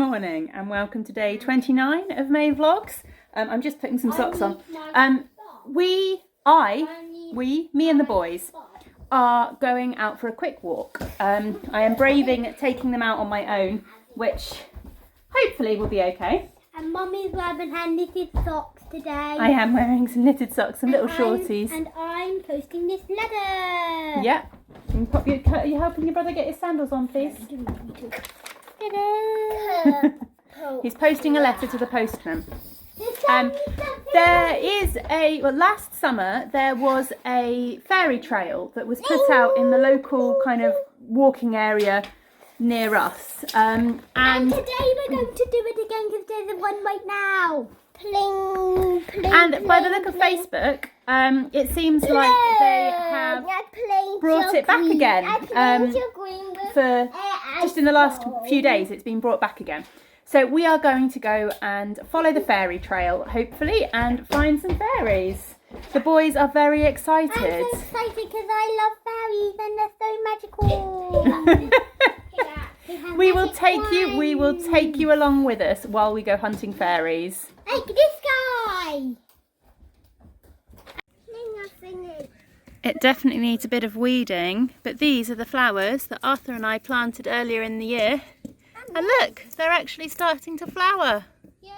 morning and welcome to day 29 of May Vlogs. I'm just putting some socks on. Me and the boys are going out for a quick walk. I am braving taking them out on my own, which hopefully will be okay. And Mummy's wearing her knitted socks today. I am wearing some knitted socks and little shorties. And I'm posting this letter. Yeah. Are you helping your brother get his sandals on, please? He's posting a letter to the postman. Last summer there was a fairy trail that was put out in the local kind of walking area near us. And today we're going to do it again because there's one right now. Pling, pling, and by the look of Facebook, it seems like they have brought it back again. For just in the last few days, it's been brought back again. So we are going to go and follow the fairy trail, hopefully, and find some fairies. The boys are very excited. I'm so excited because I love fairies and they're so magical. We will take you along with us while we go hunting fairies. Like this guy. It definitely needs a bit of weeding, but these are the flowers that Arthur and I planted earlier in the year. And look, they're actually starting to flower. Yeah.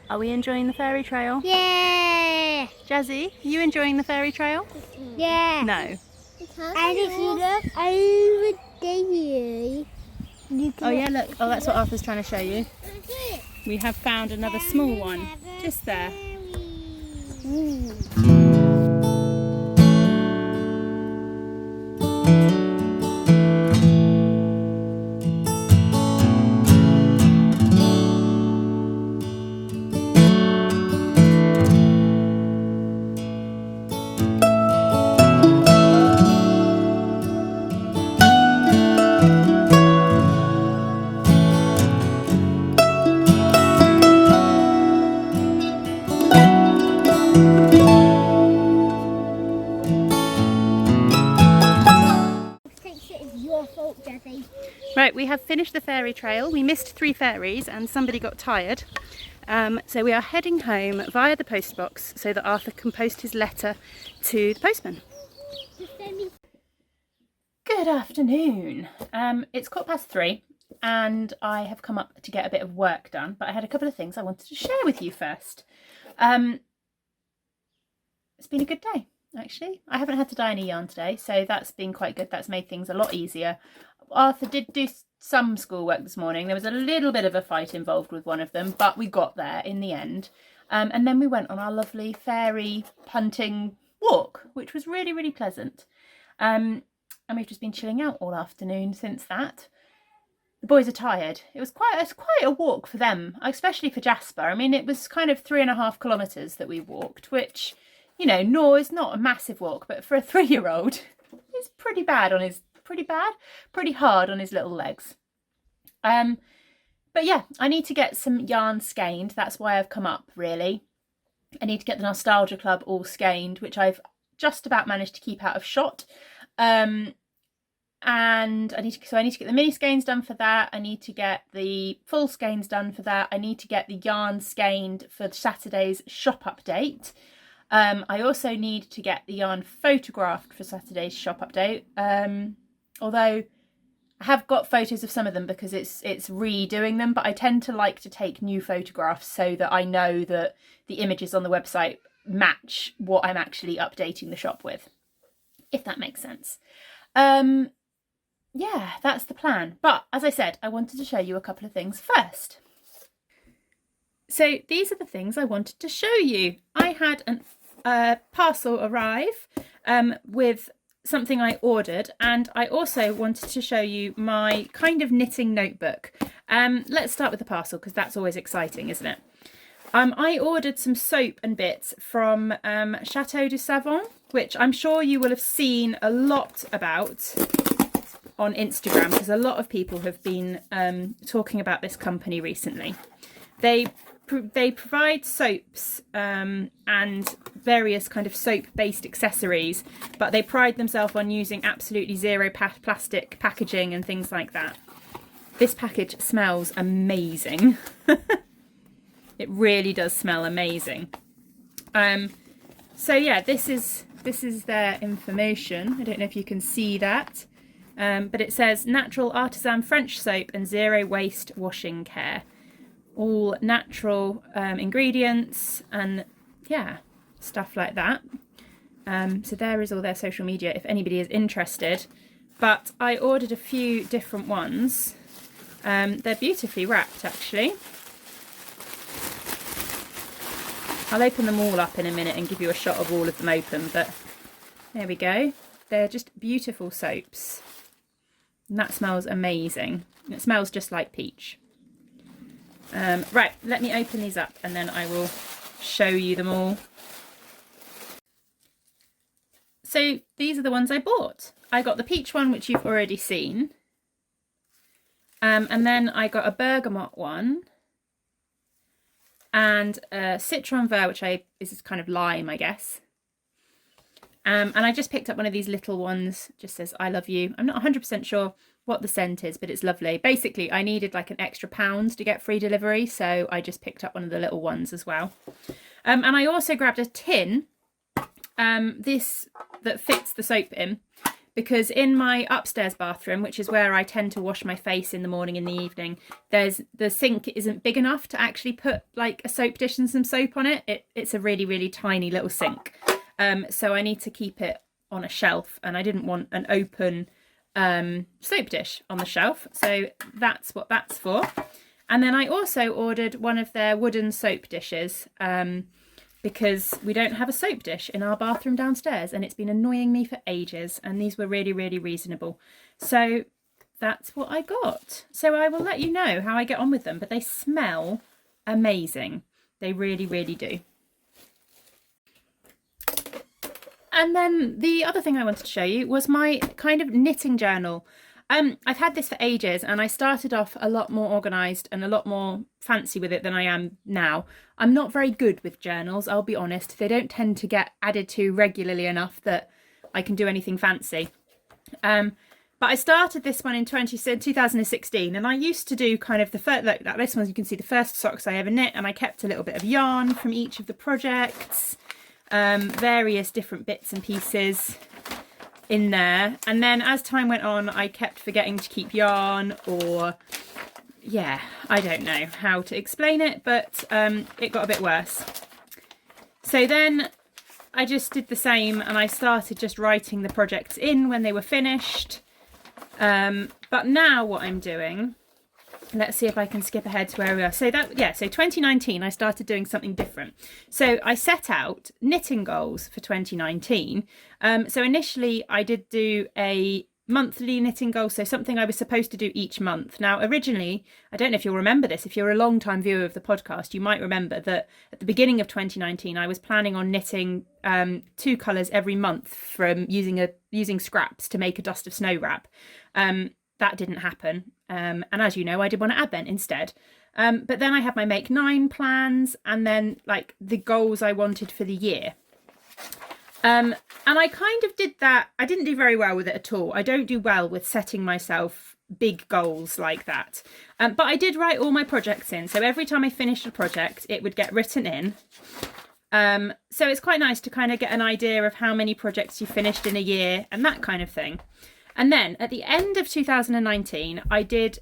Are we enjoying the fairy trail? Yeah. Jazzy, are you enjoying the fairy trail? Yeah. No. And if you look over there, you can... Oh yeah, look. Oh, that's what Arthur's trying to show you. We have found another small one just there. Right, we have finished the fairy trail. We missed 3 fairies and somebody got tired. So we are heading home via the post box so that Arthur can post his letter to the postman. Good afternoon. It's 3:15 and I have come up to get a bit of work done, but I had a couple of things I wanted to share with you first. It's been a good day, actually. I haven't had to dye any yarn today, so that's been quite good. That's made things a lot easier. Arthur did do some schoolwork this morning. There was a little bit of a fight involved with one of them, but we got there in the end. And then we went on our lovely fairy hunting walk, which was really, really pleasant. And we've just been chilling out all afternoon since that. The boys are tired. It was quite a walk for them, especially for Jasper. I mean, it was kind of 3.5 kilometres that we walked, which, you know, no, is not a massive walk, but for a 3-year-old, it's pretty hard on his little legs. But yeah, I need to get some yarn skeined. That's why I've come up, really. I need to get the Nostalgia Club all skeined, which I've just about managed to keep out of shot. And I need to get the mini skeins done for that. I need to get the full skeins done for that. I need to get the yarn skeined for Saturday's shop update. I also need to get the yarn photographed for Saturday's shop update. Although I have got photos of some of them because it's redoing them, but I tend to like to take new photographs so that I know that the images on the website match what I'm actually updating the shop with, if that makes sense. Yeah, that's the plan. But as I said, I wanted to show you a couple of things first. So these are the things I wanted to show you. I had a parcel arrive with something I ordered, and I also wanted to show you my kind of knitting notebook. Let's start with the parcel because that's always exciting, isn't it? I ordered some soap and bits from Chateau du Savon, which I'm sure you will have seen a lot about on Instagram because a lot of people have been talking about this company recently. They provide soaps and various kind of soap-based accessories, but they pride themselves on using absolutely zero plastic packaging and things like that. This package smells amazing. It really does smell amazing. So yeah, this is their information. I don't know if you can see that, but it says natural artisan French soap and zero waste washing care. All natural ingredients and yeah, stuff like that. So there is all their social media if anybody is interested. But I ordered a few different ones. They're beautifully wrapped, actually. I'll open them all up in a minute and give you a shot of all of them open, but there we go. They're just beautiful soaps. And that smells amazing. It smells just like peach. Right, let me open these up and then I will show you them all. So these are the ones I bought. I got the peach one, which you've already seen. And then I got a bergamot one. And a citron vert, which is kind of lime, I guess. And I just picked up one of these little ones. Just says, I love you. I'm not 100% sure what the scent is, but it's lovely. Basically, I needed like an extra £1 to get free delivery, so I just picked up one of the little ones as well. And I also grabbed a tin, this that fits the soap in, because in my upstairs bathroom, which is where I tend to wash my face in the morning and the evening, the sink isn't big enough to actually put like a soap dish and some soap on it. It's a really, really tiny little sink. So I need to keep it on a shelf, and I didn't want an open soap dish on the shelf, so that's what that's for. And then I also ordered one of their wooden soap dishes because we don't have a soap dish in our bathroom downstairs, and it's been annoying me for ages, and these were really, really reasonable. So that's what I got. So I will let you know how I get on with them, but they smell amazing. They really, really do. And then the other thing I wanted to show you was my kind of knitting journal. I've had this for ages, and I started off a lot more organised and a lot more fancy with it than I am now. I'm not very good with journals, I'll be honest. They don't tend to get added to regularly enough that I can do anything fancy. But I started this one in 2016, and I used to do kind of the first, like this one, you can see the first socks I ever knit, and I kept a little bit of yarn from each of the projects. Various different bits and pieces. in there. And then as time went on, I kept forgetting to keep yarn, or yeah, I don't know how to explain it, but it got a bit worse. So then I just did the same, and I started just writing the projects in when they were finished. But now what I'm doing, let's see if I can skip ahead to where we are. So 2019, I started doing something different. So I set out knitting goals for 2019. So initially I did do a monthly knitting goal, so something I was supposed to do each month. Now, originally, I don't know if you'll remember this, if you're a long time viewer of the podcast, you might remember that at the beginning of 2019, I was planning on knitting 2 colours every month from using scraps to make a dust of snow wrap. That didn't happen. And as you know, I did one at Advent instead. But then I had my Make 9 plans, and then like the goals I wanted for the year. And I kind of did that. I didn't do very well with it at all. I don't do well with setting myself big goals like that. But I did write all my projects in. So every time I finished a project, it would get written in. So it's quite nice to kind of get an idea of how many projects you finished in a year and that kind of thing. And then at the end of 2019, I did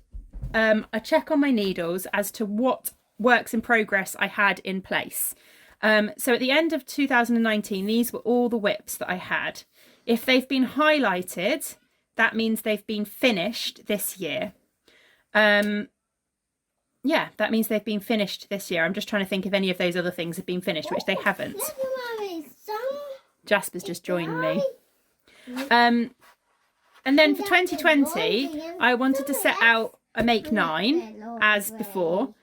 a check on my needles as to what works in progress I had in place. So at the end of 2019, these were all the whips that I had. If they've been highlighted, that means they've been finished this year. That means they've been finished this year. I'm just trying to think if any of those other things have been finished, which they haven't. Jasper's just joined me. And then for 2020, I wanted to set out a Make 9 as before.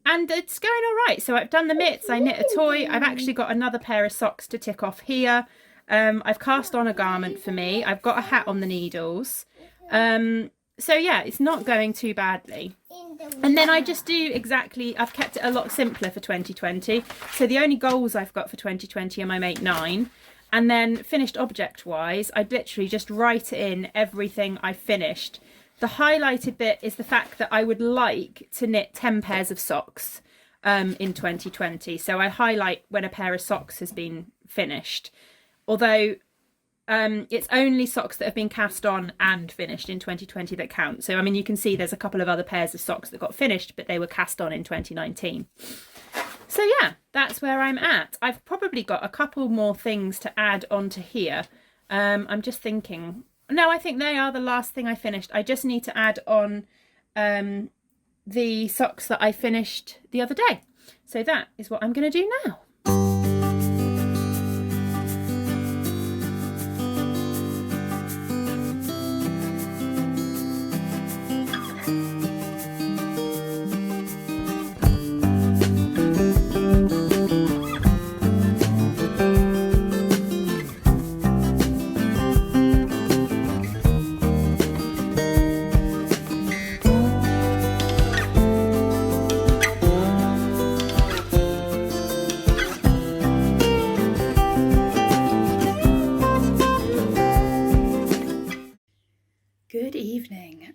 And it's going all right. So I've done the mitts, I knit a toy. I've actually got another pair of socks to tick off here. I've cast on a garment for me. I've got a hat on the needles. So yeah, it's not going too badly. And then I just do I've kept it a lot simpler for 2020. So the only goals I've got for 2020 are my Make 9. And then finished object wise, I literally just write in everything I finished. The highlighted bit is the fact that I would like to knit 10 pairs of socks in 2020. So I highlight when a pair of socks has been finished. Although it's only socks that have been cast on and finished in 2020 that count. So, I mean, you can see there's a couple of other pairs of socks that got finished, but they were cast on in 2019. So yeah, that's where I'm at. I've probably got a couple more things to add onto here. I'm just thinking... No, I think they are the last thing I finished. I just need to add on the socks that I finished the other day. So that is what I'm going to do now.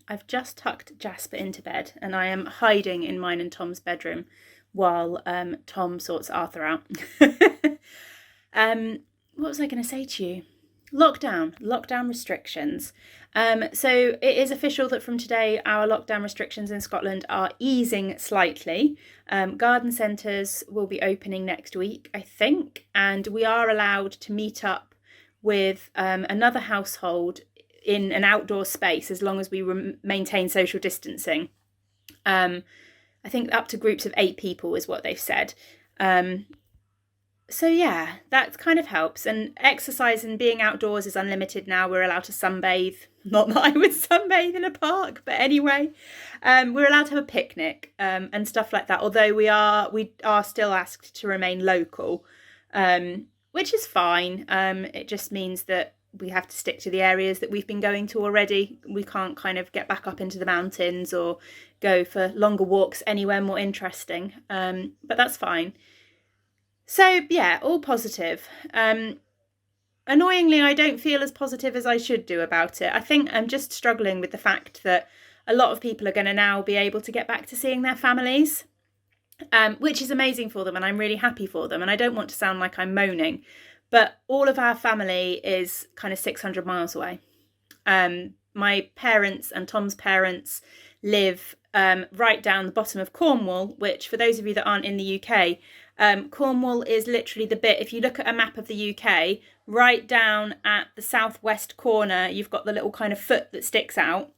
I've just tucked Jasper into bed and I am hiding in mine and Tom's bedroom while Tom sorts Arthur out. What was I going to say to you? Lockdown restrictions. So it is official that from today our lockdown restrictions in Scotland are easing slightly. Garden centres will be opening next week, I think, and we are allowed to meet up with another household in an outdoor space as long as we maintain social distancing. I think up to groups of 8 people is what they've said. So yeah, that kind of helps. And exercise and being outdoors is unlimited now. We're allowed to sunbathe. Not that I would sunbathe in a park, but anyway, we're allowed to have a picnic and stuff like that. Although we are still asked to remain local, which is fine. It just means that we have to stick to the areas that we've been going to already. We can't kind of get back up into the mountains or go for longer walks anywhere more interesting. But that's fine. So yeah, all positive. Annoyingly, I don't feel as positive as I should do about it. I think I'm just struggling with the fact that a lot of people are going to now be able to get back to seeing their families, which is amazing for them, and I'm really happy for them. And I don't want to sound like I'm moaning, But all of our family is kind of 600 miles away. My parents and Tom's parents live right down the bottom of Cornwall, which, for those of you that aren't in the UK, Cornwall is literally the bit, if you look at a map of the UK, right down at the southwest corner, you've got the little kind of foot that sticks out.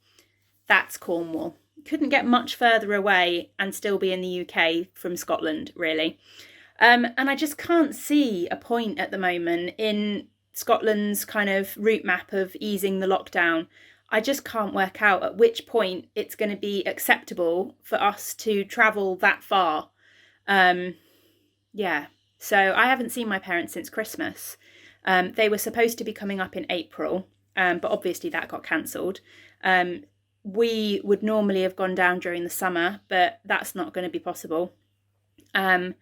That's Cornwall. Couldn't get much further away and still be in the UK from Scotland, really. And I just can't see a point at the moment in Scotland's kind of route map of easing the lockdown. I just can't work out at which point it's going to be acceptable for us to travel that far. Yeah, so I haven't seen my parents since Christmas. They were supposed to be coming up in April, but obviously that got cancelled. We would normally have gone down during the summer, but that's not going to be possible. And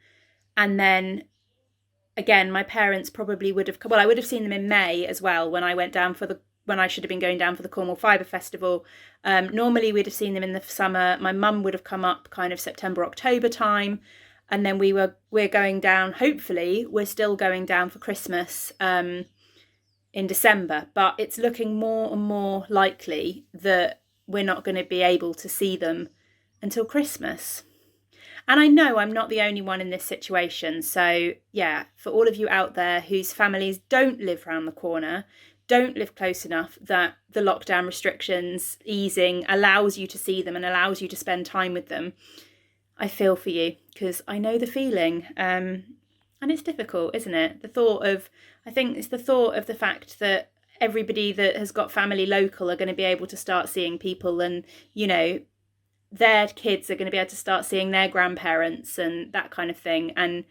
then again, my parents probably would have, well, I would have seen them in May as well when I went down when I should have been going down for the Cornwall Fibre Festival. Normally we'd have seen them in the summer. My mum would have come up kind of September, October time. And then we're going down, hopefully we're still going down for Christmas in December. But it's looking more and more likely that we're not going to be able to see them until Christmas. And I know I'm not the only one in this situation. So yeah, for all of you out there whose families don't live round the corner, don't live close enough that the lockdown restrictions easing allows you to see them and allows you to spend time with them, I feel for you, because I know the feeling. And it's difficult, isn't it? I think it's the thought of the fact that everybody that has got family local are going to be able to start seeing people, and, you know, their kids are going to be able to start seeing their grandparents and that kind of thing. And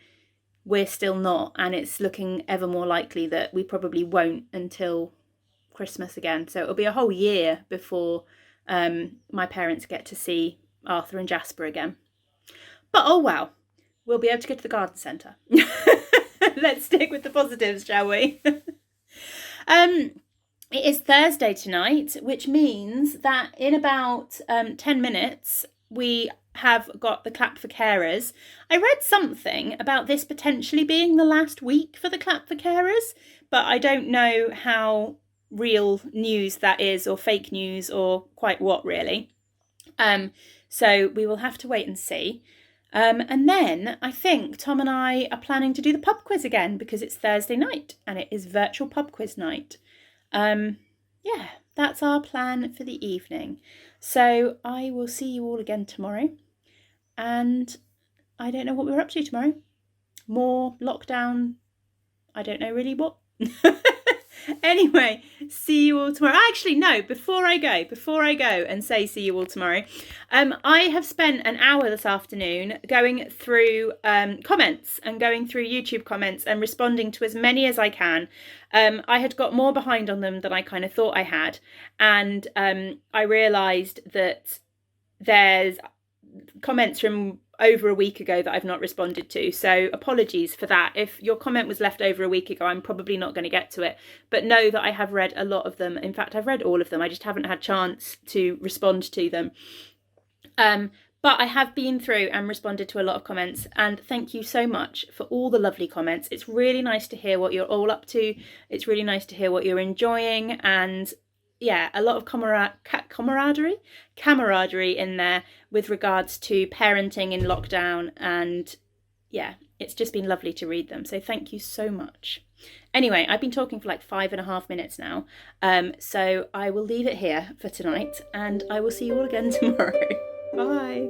we're still not. And it's looking ever more likely that we probably won't until Christmas again. So it'll be a whole year before my parents get to see Arthur and Jasper again. But oh well, we'll be able to go to the garden centre. Let's stick with the positives, shall we? It is Thursday tonight, which means that in about 10 minutes, we have got the Clap for Carers. I read something about this potentially being the last week for the Clap for Carers, but I don't know how real news that is, or fake news, or quite what really. So we will have to wait and see. And then I think Tom and I are planning to do the pub quiz again, because it's Thursday night and it is virtual pub quiz night. Yeah, that's our plan for the evening. So I will see you all again tomorrow. And I don't know what we're up to tomorrow. More lockdown. I don't know really what. Anyway, see you all tomorrow. Actually, no, before I go and say see you all tomorrow, I have spent an hour this afternoon going through comments and going through YouTube comments and responding to as many as I can. I had got more behind on them than I kind of thought I had. And I realised that there's comments from over a week ago that I've not responded to, so apologies for that. If your comment was left over a week ago, I'm probably not going to get to it, but know that I have read a lot of them. In fact, I've read all of them. I just haven't had chance to respond to them. But I have been through and responded to a lot of comments, and thank you so much for all the lovely comments. It's really nice to hear what you're all up to. It's really nice to hear what you're enjoying, and yeah, a lot of camaraderie in there with regards to parenting in lockdown. And yeah, it's just been lovely to read them. So thank you so much. Anyway, I've been talking for like 5.5 minutes now. So I will leave it here for tonight, and I will see you all again tomorrow. Bye.